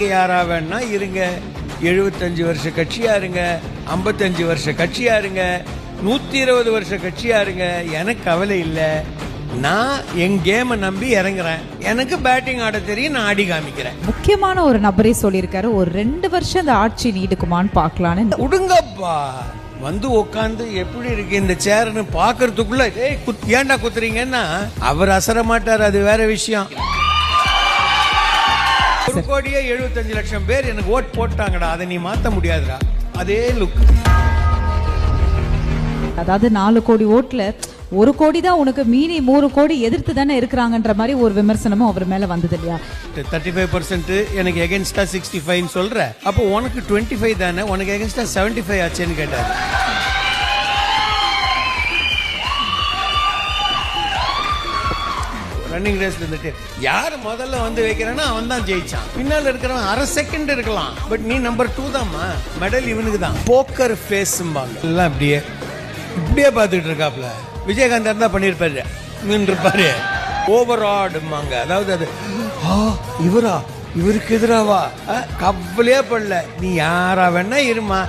நீங்க யாரா வேணா இருங்க. 75 வருஷ கட்சியா இருங்க, 55 வருஷ கட்சியா இருங்க, 120 வருஷ கட்சியா இருங்க, எனக்கு கவலை இல்லை. நான் என் கேமை நம்பி இறங்குறேன். எனக்கு பேட்டிங் ஆட தெரியும், நான் ஆடி காமிக்கிறேன். முக்கியமான ஒரு நபரே சொல்லியிருக்காரு, ஒரு 2 வருஷம் இந்த ஆட்சி நீடிக்குமான்னு பார்க்கலான்னு. உடுங்கப்பா, வந்து உட்காந்து எப்படி இருக்கு இந்த சேர்னு பாக்குறதுக்குள்ள ஏன்டா குத்துறீங்கன்னா அவர் அசர மாட்டார், அது வேற விஷயம். 1,75,00,000 பேர் எனக்கு ஓட் போட்டாங்கடா, அதை நீ மாத்த முடியாதுடா. அதே லுக். அதாவது 4 கோடி ஓட்டுல 1 கோடி தான் உனக்கு, மீறி 3 கோடி எதிர்த்து தானே இருக்கிறாங்கன்ற மாதிரி ஒரு விமர்சனமும் அவர் மேல வந்தது இல்லையா? 35% எனக்கு எகென்ஸ்டா 65 சொல்ற, அப்போ உனக்கு 25 தானே, உனக்கு எகென்ஸ்டா 75 ஆச்சுன்னு கேட்டாரு. ரன்னிங் ரேஸ்ல இருந்துட்டு யார் முதல்ல வந்து வைக்கிறானோ அவன் தான் ஜெயிச்சான். பின்னால இருக்கிறவன் அரை செகண்ட் இருக்கலாம், பட் நீ நம்பர் 2 தான்மா. மெடல் இவனுக்கு தான். போக்கர் ஃபேஸ்ம்பாங்க எல்லாம். இப்படியே இப்படியே பார்த்துட்டு இருக்காப்ல. விஜயகாந்த் இருந்தா பண்ணிருப்பாரு, இருப்பாரு. ஓவர் ஆடுமாங்க, அதாவது அது இவரா, இவருக்கு எதிராவா கவலையே படல. நீ யாரா வேணா இருமா.